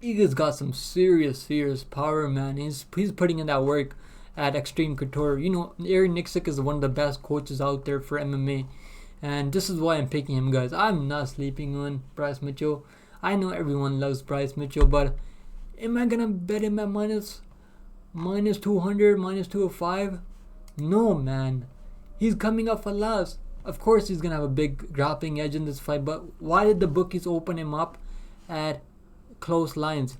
Ige's got some serious power, man. He's putting in that work at Extreme Couture. You know, Aaron Nixick is one of the best coaches out there for MMA. And this is why I'm picking him, guys. I'm not sleeping on Bryce Mitchell. I know everyone loves Bryce Mitchell, but am I going to bet him at minus 200, minus 205? No, man. He's coming off a loss. Of course he's going to have a big grappling edge in this fight, but why did the bookies open him up at close lines?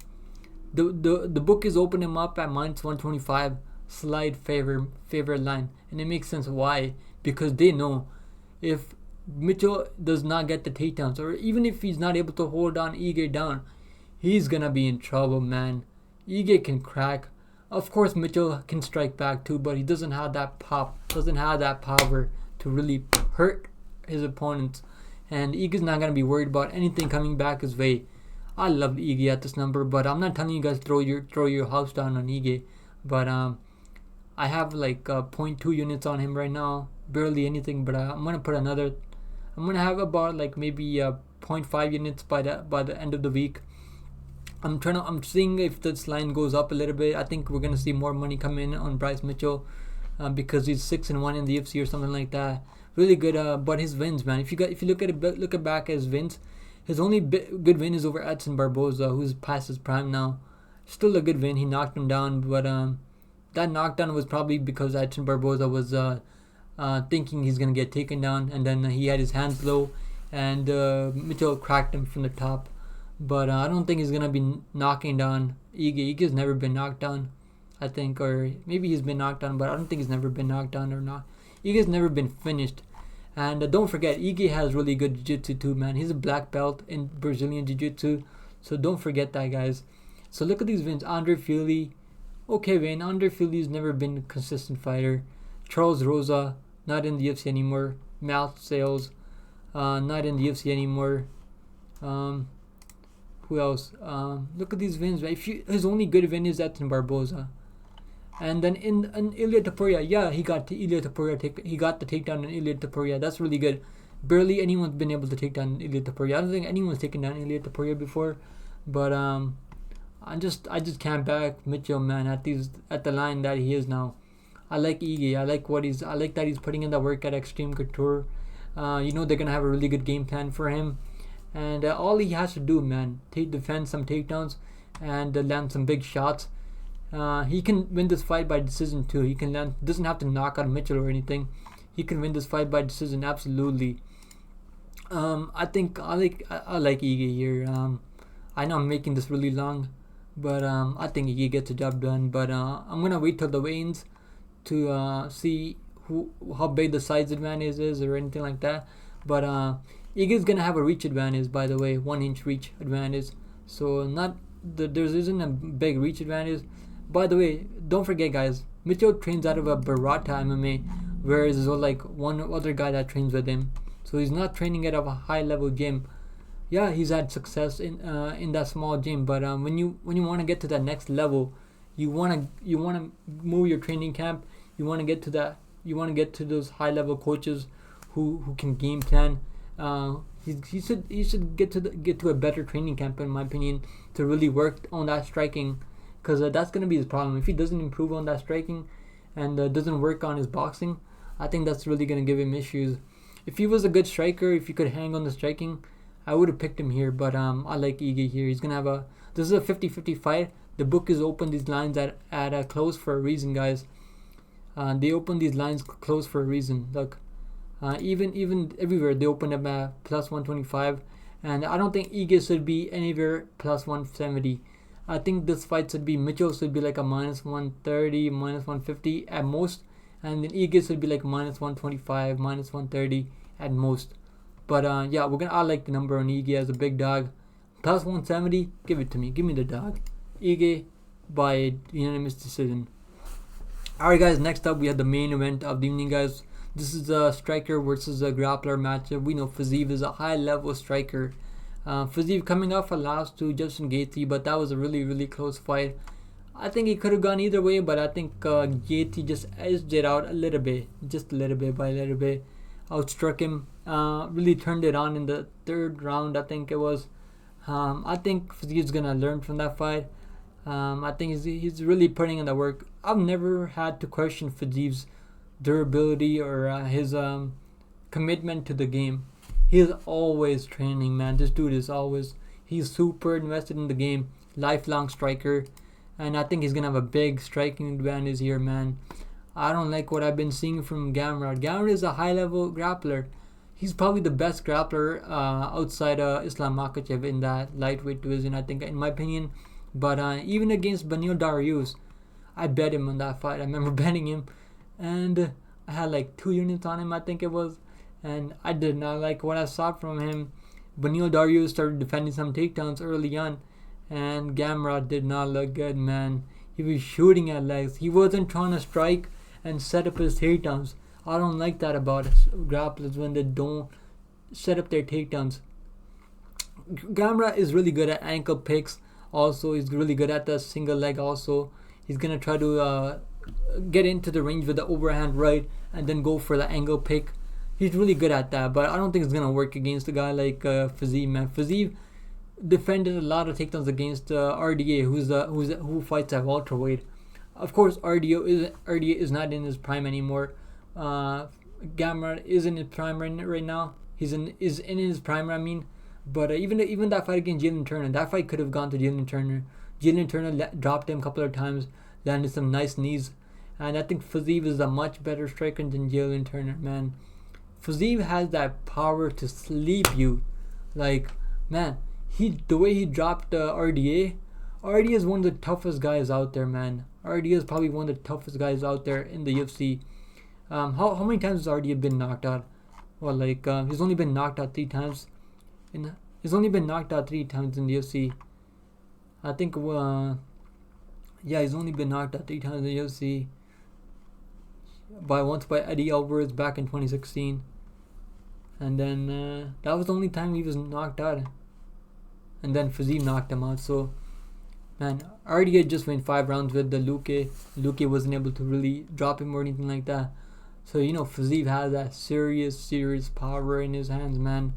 The bookies open him up at minus 125, slight favor line. And it makes sense why. Because they know if Mitchell does not get the takedowns, or even if he's not able to hold on Ige down, he's going to be in trouble, man. Ige can crack. Of course Mitchell can strike back too, but he doesn't have that pop, doesn't have that power to really hurt his opponents. And Ige's not going to be worried about anything coming back his way. I love Ige at this number, but I'm not telling you guys throw your house down on Ige. But I have like 0.2 units on him right now, barely anything. But I'm gonna put another. I'm gonna have about like maybe 0.5 units by the end of the week. I'm seeing if this line goes up a little bit. I think we're gonna see more money come in on Bryce Mitchell because he's 6-1 in the UFC or something like that. Really good. But his wins, man. If you look back at his wins, his only good win is over Edson Barboza, who's past his prime now. Still a good win. He knocked him down, but that knockdown was probably because Edson Barboza was thinking he's gonna get taken down, and then he had his hands low, and Mitchell cracked him from the top. But I don't think he's gonna be knocking down Ige. Ige's never been knocked down, I think, or maybe he's been knocked down, but I don't think he's never been knocked down or not. Ige's never been finished. And don't forget, Ige has really good jiu-jitsu too, man. He's a black belt in Brazilian jiu-jitsu, so don't forget that, guys. So look at these wins. Andre Fili, okay win. Andre Fili's never been a consistent fighter. Charles Rosa, not in the UFC anymore. Mouth Sales, not in the UFC anymore. Who else? Look at these wins, man. His only good win is Edson Barboza. And then in Ilia Topuria, yeah, he got the takedown on Ilia Topuria. That's really good. Barely anyone's been able to take down Ilia Topuria. I don't think anyone's taken down Ilia Topuria before. But I just can't back Mitchell, man, at the line that he is now. I like Ige. I like that he's putting in the work at Extreme Couture. They're gonna have a really good game plan for him. And all he has to do, man, defend some takedowns and land some big shots. He can win this fight by decision too. He can doesn't have to knock out Mitchell or anything. He can win this fight by decision, absolutely. I think I like Ige here. I know I'm making this really long, but I think Ige gets the job done. But I'm gonna wait till the weigh-ins to see how big the size advantage is or anything like that. But Ige's gonna have a reach advantage, by the way, 1-inch reach advantage. So there isn't a big reach advantage. By the way, don't forget, guys, Mitchell trains out of a Barata MMA, whereas there's like one other guy that trains with him. So he's not training at a high level gym. Yeah, he's had success in that small gym, but when you want to get to that next level, you want to move your training camp. You want to get to that. You want to get to those high level coaches who can game plan. He should get to a better training camp, in my opinion, to really work on that striking, because that's gonna be his problem. If he doesn't improve on that striking and doesn't work on his boxing, I think that's really gonna give him issues. If he was a good striker, if he could hang on the striking, I would have picked him here. But I like Ige here. He's gonna this is a 50-50 fight. The book is open these lines at close for a reason, guys. They open these lines close for a reason. Look, even everywhere they open them at plus 125, and I don't think Ige should be anywhere plus 170. I think this fight should be Mitchell should be like a minus 130, minus 150 at most, and then Ige should be like minus 125, minus 130 at most. But yeah, I like the number on Ige as a big dog. Plus 170, give it to me. Give me the dog. Ige by unanimous decision. Alright guys, next up we have the main event of the evening, guys. This is a striker versus a grappler matchup. We know Fiziev is a high level striker. Fiziev coming off a loss to Justin Gaethje, but that was a really close fight. I think it could have gone either way, but I think Gaethje just edged it out a little bit, just a little bit by a little bit. Outstruck him, really turned it on in the third round, I think it was. I think Fiziev's gonna learn from that fight. I think he's really putting in the work. I've never had to question Fiziev's durability or his commitment to the game. He is always training, man. This dude is always, he's super invested in the game. Lifelong striker. And I think he's going to have a big striking advantage here, man. I don't like what I've been seeing from Gamrot. Gamrot is a high-level grappler. He's probably the best grappler outside Islam Makhachev in that lightweight division, I think, in my opinion. But even against Beneil Dariush, I bet him on that fight. I remember betting him. And I had like 2 units on him, I think it was. And I did not like what I saw from him. Beneil Dariush started defending some takedowns early on. And Gamrot did not look good, man. He was shooting at legs. He wasn't trying to strike and set up his takedowns. I don't like that about grapplers when they don't set up their takedowns. Gamrot is really good at ankle picks. Also, he's really good at the single leg also. He's going to try to get into the range with the overhand right and then go for the angle pick. He's really good at that, but I don't think it's going to work against a guy like Fiziev, man. Fiziev defended a lot of takedowns against RDA, who fights at welterweight. Of course, RDA is not in his prime anymore. Gamrot is in his prime right now. Is in his prime, I mean. But even that fight against Jalen Turner, that fight could have gone to Jalen Turner. Jalen Turner dropped him a couple of times, landed some nice knees, and I think Fiziev is a much better striker than Jalen Turner, man. Fiziev has that power to sleep you, like, man. The way he dropped RDA is one of the toughest guys out there, man. RDA is probably one of the toughest guys out there in the UFC. How many times has RDA been knocked out? Well, like he's only been knocked out 3 times. He's only been knocked out 3 times in the UFC. I think he's only been knocked out 3 times in the UFC. Once by Eddie Alvarez back in 2016, and then that was the only time he was knocked out. And then Fiziev knocked him out. So, man, RDA just went 5 rounds with the Luque. Luque wasn't able to really drop him or anything like that. So, Fiziev has that serious power in his hands, man.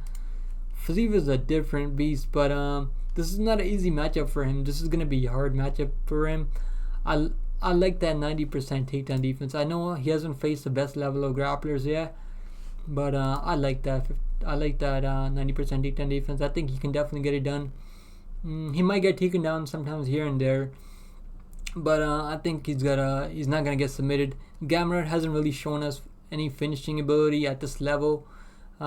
Fiziev is a different beast, but this is not an easy matchup for him. This is going to be a hard matchup for him. I like that 90% takedown defense. I know he hasn't faced the best level of grapplers yet, but I like that. I like that 90% takedown defense. I think he can definitely get it done. He might get taken down sometimes here and there, but I think he's not gonna get submitted. Gamrot hasn't really shown us any finishing ability at this level.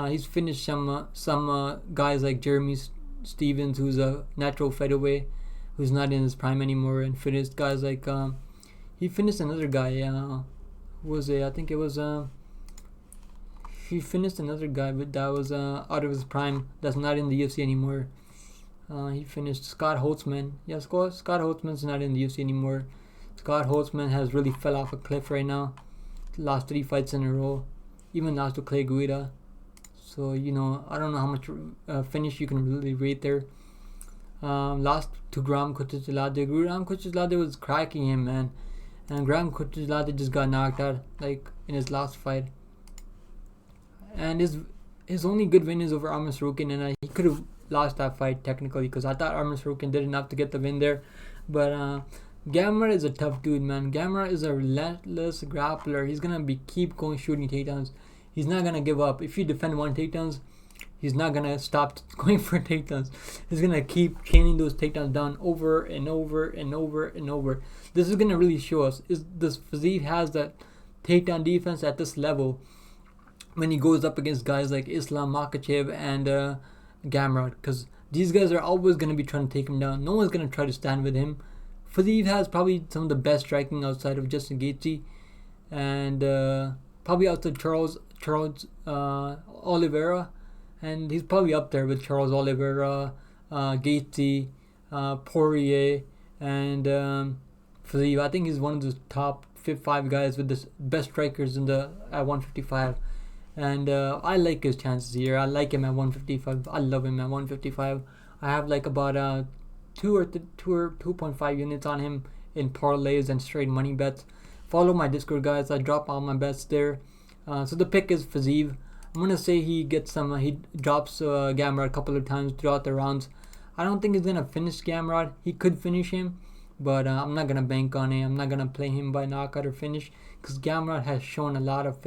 He's finished some guys like Jeremy Stevens, who's a natural featherweight, who's not in his prime anymore, and finished guys like he finished another guy. Who was it? I think it was he finished another guy, but that was out of his prime. That's not in the UFC anymore. He finished Scott Holtzman. Yeah, Scott Holtzman's not in the UFC anymore. Scott Holtzman has really fell off a cliff right now. Lost 3 fights in a row. Even lost to Clay Guida. So, I don't know how much finish you can really rate there. Lost to Graham Kutuzilade. Graham Kutuzilade was cracking him, man. And Graham Kutuzilade just got knocked out, like, in his last fight. And his only good win is over Arman Sarukin, and he could have lost that fight technically, because I thought Arman Sarukin did enough to get the win there. But Gamrot is a tough dude, man. Gamrot is a relentless grappler. He's gonna keep going shooting takedowns. He's not gonna give up. If you defend 1 takedowns, he's not gonna stop going for takedowns. He's gonna keep chaining those takedowns down over and over and over and over. This is gonna really show us this Fiziev has that takedown defense at this level when he goes up against guys like Islam Makhachev and Gamrot, because these guys are always going to be trying to take him down. No one's going to try to stand with him. Fiziev has probably some of the best striking outside of Justin Gaethje, and probably outside Charles Oliveira, and he's probably up there with Charles Oliveira, Gaethje, Poirier, and Fiziev. I think he's one of the top 5 guys with the best strikers in the at 155. And I like his chances here. I like him at 155. I love him at 155. I have like about 2.5 units on him in parlays and straight money bets. Follow my Discord, guys. I drop all my bets there. So the pick is Fiziev. I'm gonna say he gets some. He drops Gamrot a couple of times throughout the rounds. I don't think he's gonna finish Gamrot. He could finish him, but I'm not gonna bank on it. I'm not gonna play him by knockout or finish, because Gamrot has shown a lot of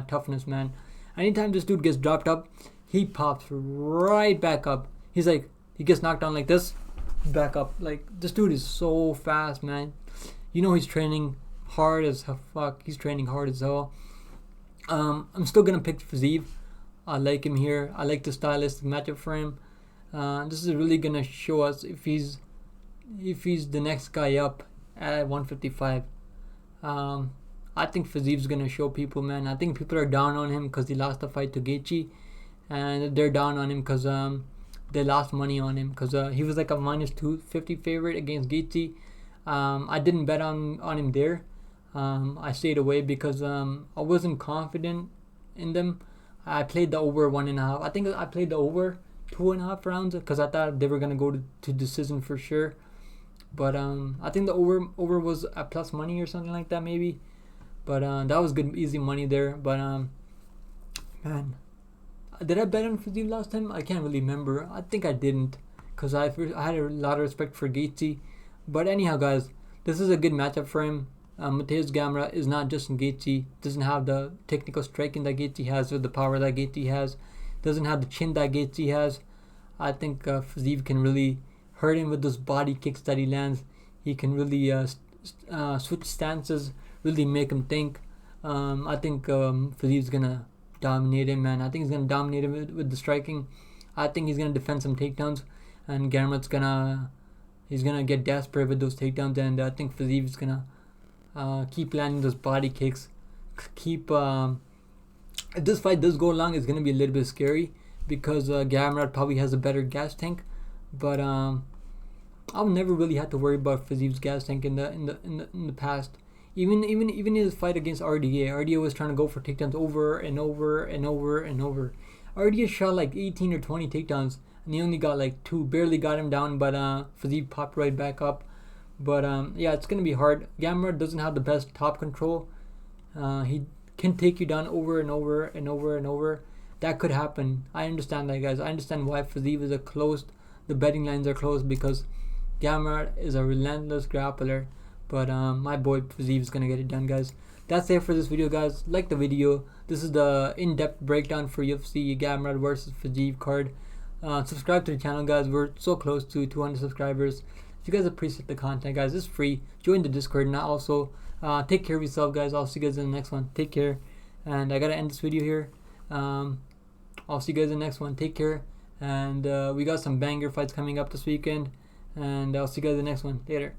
toughness, man. Anytime this dude gets dropped up, he pops right back up. He's like, he gets knocked down like this, back up. Like, this dude is so fast, man. You know he's training hard as fuck. He's training hard as hell. I'm still gonna pick Fiziev. I like him here. I like the stylistic matchup for him. This is really gonna show us if he's the next guy up at 155. I think Fiziev's gonna show people, man. I think people are down on him because he lost the fight to Gaethje, and they're down on him because they lost money on him because he was like a -250 favorite against Gaethje. I didn't bet on him there. I stayed away because I wasn't confident in them. I played the over 1.5. I think I played the over 2.5 rounds because I thought they were gonna go to decision for sure. But I think the over was a plus money or something like that maybe. But that was good, easy money there. But man, did I bet on Fiziev last time? I can't really remember. I think I didn't, because I had a lot of respect for Gaethje. But anyhow, guys, this is a good matchup for him. Mateusz Gamrot is not just in Gaethje. Doesn't have the technical striking that Gaethje has, with the power that Gaethje has. Doesn't have the chin that Gaethje has. I think Fiziev can really hurt him with those body kicks that he lands. He can really switch stances, really make him think. I think Fiziev's gonna dominate him, man. I think he's gonna dominate him with the striking. I think he's gonna defend some takedowns, and Gamrot's gonna get desperate with those takedowns, and I think Fiziev's gonna keep landing those body kicks. If this fight does go long, it's gonna be a little bit scary because Gamrot probably has a better gas tank, but I've never really had to worry about Fiziev's gas tank in the past. Even in his fight against RDA was trying to go for takedowns over and over and over and over. RDA shot like 18 or 20 takedowns, and he only got like 2, barely got him down, but Fiziev popped right back up. But yeah, it's gonna be hard. Gamrot doesn't have the best top control. He can take you down over and over and over and over. That could happen. I understand that, guys. I understand why Fiziev is closed. The betting lines are closed because Gamrot is a relentless grappler. But my boy Fiziev is gonna get it done, guys. That's it for this video, guys. Like the video. This is the in-depth breakdown for UFC Gamrot versus Fiziev card. Subscribe to the channel, guys. We're so close to 200 subscribers. If you guys appreciate the content, guys, it's free. Join the Discord. And also, take care of yourself, guys. I'll see you guys in the next one. Take care. And I gotta end this video here. I'll see you guys in the next one. Take care. And we got some banger fights coming up this weekend. And I'll see you guys in the next one. Later.